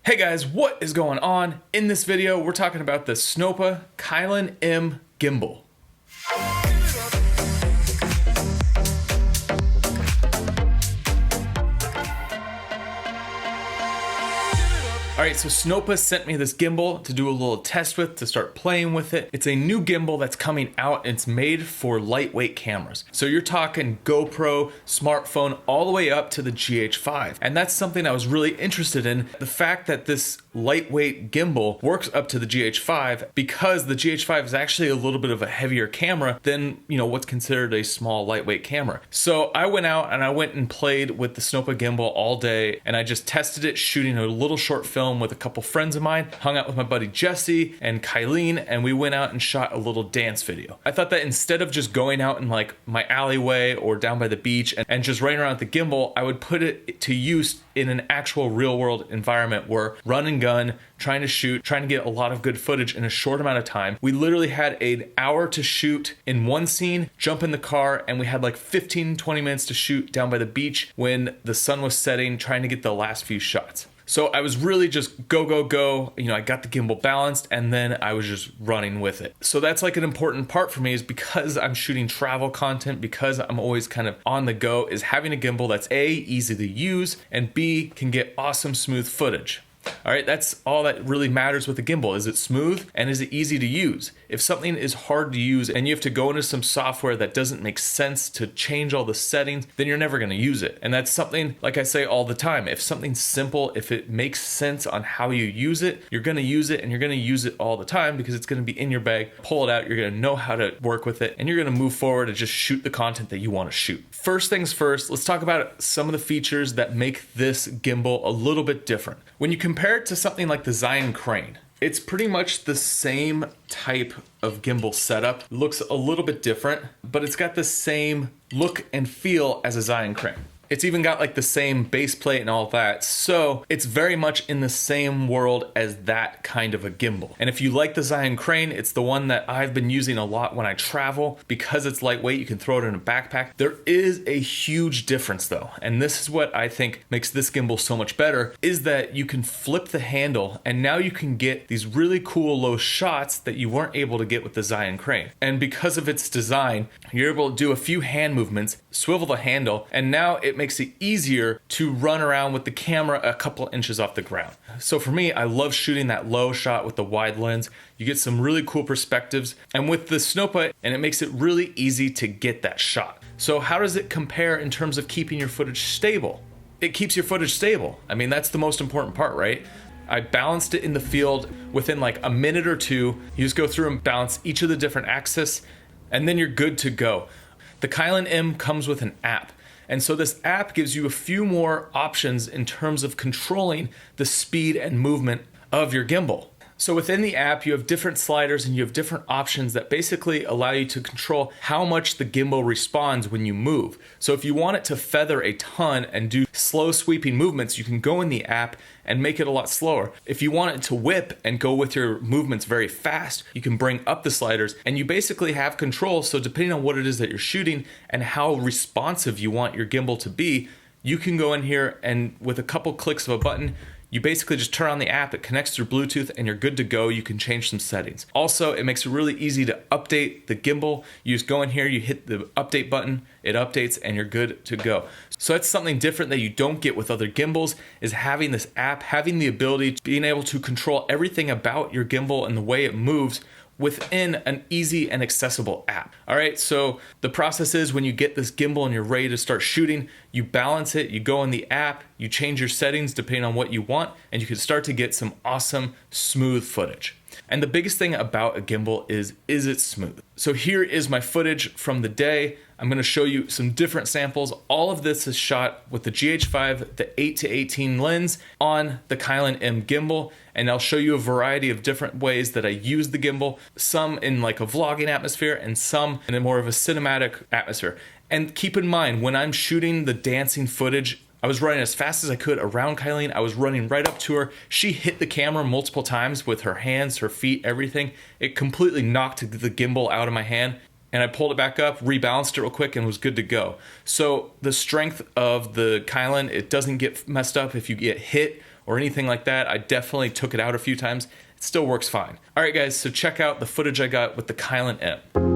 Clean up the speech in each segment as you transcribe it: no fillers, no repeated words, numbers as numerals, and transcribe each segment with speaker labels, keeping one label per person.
Speaker 1: Hey guys, what is going on? In this video, we're talking about the SNOPPA Kylin-m Gimbal. Alright, so SNOPPA sent me this gimbal to do a little test with, to start playing with it. It's a new gimbal that's coming out, and it's made for lightweight cameras. So you're talking GoPro, smartphone, all the way up to the GH5. And that's something I was really interested in. The fact that this lightweight gimbal works up to the GH5 because the GH5 is actually a little bit of a heavier camera than, what's considered a small lightweight camera. So I went out and I went and played with the SNOPPA gimbal all day, and I just tested it shooting a little short film with a couple friends of mine, hung out with my buddy Jesse and Kylin, and we went out and shot a little dance video. I thought that instead of just going out in like my alleyway or down by the beach and just running around with the gimbal, I would put it to use in an actual real world environment where run and gun, trying to shoot, trying to get a lot of good footage in a short amount of time. We literally had an hour to shoot in one scene, jump in the car, and we had like 15-20 minutes to shoot down by the beach when the sun was setting, trying to get the last few shots. So I was really just go, go, go. I got the gimbal balanced, and then I was just running with it. So that's like an important part for me, is because I'm shooting travel content, because I'm always kind of on the go, is having a gimbal that's A, easy to use, and B, can get awesome smooth footage. All right, that's all that really matters with a gimbal. Is it smooth and is it easy to use? If something is hard to use and you have to go into some software that doesn't make sense to change all the settings, then you're never going to use it. And that's something, like I say all the time, if something's simple, if it makes sense on how you use it, you're going to use it, and you're going to use it all the time because it's going to be in your bag. Pull it out, you're going to know how to work with it, and you're going to move forward and just shoot the content that you want to shoot. First things first, let's talk about some of the features that make this gimbal a little bit different. When you compare it to something like the Zion Crane, it's pretty much the same type of gimbal setup. It looks a little bit different, but it's got the same look and feel as a Zion Crane. It's even got like the same base plate and all that. So it's very much in the same world as that kind of a gimbal. And if you like the Zion Crane, it's the one that I've been using a lot when I travel. Because it's lightweight, you can throw it in a backpack. There is a huge difference though. And this is what I think makes this gimbal so much better, is that you can flip the handle, and now you can get these really cool low shots that you weren't able to get with the Zion Crane. And because of its design, you're able to do a few hand movements, swivel the handle, and now it makes it easier to run around with the camera a couple inches off the ground. So for me, I love shooting that low shot with the wide lens. You get some really cool perspectives, and with the SNOPPA, and it makes it really easy to get that shot. So how does it compare in terms of keeping your footage stable? It keeps your footage stable. I mean, that's the most important part, right? I balanced it in the field within like a minute or two. You just go through and balance each of the different axes, and then you're good to go. The Kylin-m comes with an app. And so this app gives you a few more options in terms of controlling the speed and movement of your gimbal. So within the app, you have different sliders and you have different options that basically allow you to control how much the gimbal responds when you move. So if you want it to feather a ton and do slow sweeping movements, you can go in the app and make it a lot slower. If you want it to whip and go with your movements very fast, you can bring up the sliders, and you basically have control. So depending on what it is that you're shooting and how responsive you want your gimbal to be, you can go in here and with a couple clicks of a button, you basically just turn on the app, it connects through Bluetooth, and you're good to go. You can change some settings. Also, it makes it really easy to update the gimbal. You just go in here, you hit the update button, it updates, and you're good to go. So that's something different that you don't get with other gimbals, is having this app, having the ability to being able to control everything about your gimbal and the way it moves within an easy and accessible app. All right, so the process is when you get this gimbal and you're ready to start shooting, you balance it, you go in the app, you change your settings depending on what you want, and you can start to get some awesome, smooth footage. And the biggest thing about a gimbal is it smooth? So here is my footage from the day. I'm going to show you some different samples. All of this is shot with the GH5, the 8-18 lens on the Kylin-m gimbal. And I'll show you a variety of different ways that I use the gimbal, some in like a vlogging atmosphere and some in a more of a cinematic atmosphere. And keep in mind, when I'm shooting the dancing footage, I was running as fast as I could around Kylin. I was running right up to her. She hit the camera multiple times with her hands, her feet, everything. It completely knocked the gimbal out of my hand. And I pulled it back up, rebalanced it real quick, and was good to go. So the strength of the Kylin, it doesn't get messed up if you get hit or anything like that. I definitely took it out a few times. It still works fine. All right, guys, so check out the footage I got with the Kylin-m.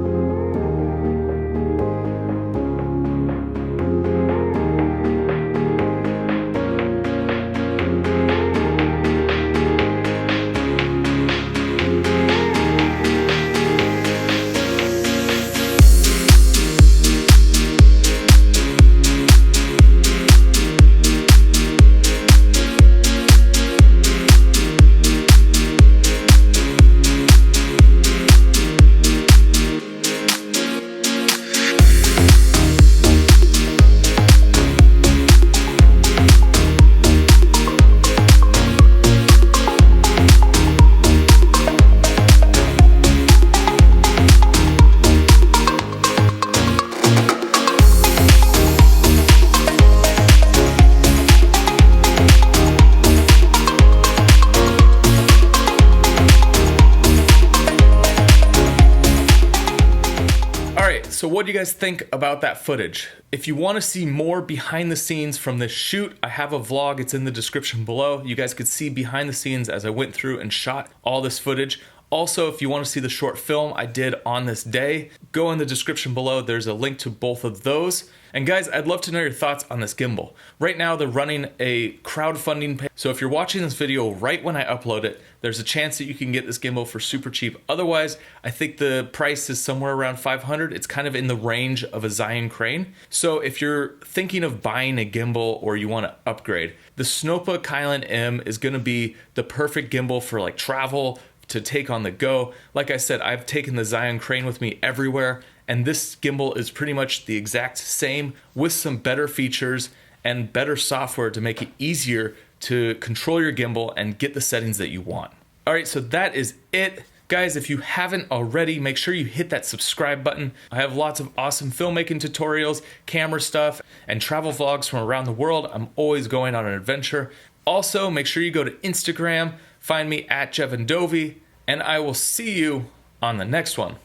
Speaker 1: So what do you guys think about that footage? If you want to see more behind the scenes from this shoot, I have a vlog, it's in the description below. You guys could see behind the scenes as I went through and shot all this footage. Also, if you want to see the short film I did on this day, go in the description below. There's a link to both of those. And guys, I'd love to know your thoughts on this gimbal. Right now, they're running a crowdfunding page. So if you're watching this video right when I upload it, there's a chance that you can get this gimbal for super cheap. Otherwise, I think the price is somewhere around $500. It's kind of in the range of a Zion crane. So if you're thinking of buying a gimbal or you want to upgrade, the SNOPPA Kylin-m is going to be the perfect gimbal for like travel, to take on the go. Like I said, I've taken the Zion crane with me everywhere, and this gimbal is pretty much the exact same with some better features and better software to make it easier to control your gimbal and get the settings that you want. All right, so that is it. Guys, if you haven't already, make sure you hit that subscribe button. I have lots of awesome filmmaking tutorials, camera stuff, and travel vlogs from around the world. I'm always going on an adventure. Also, make sure you go to Instagram, find me at Jeven Dovey, and I will see you on the next one.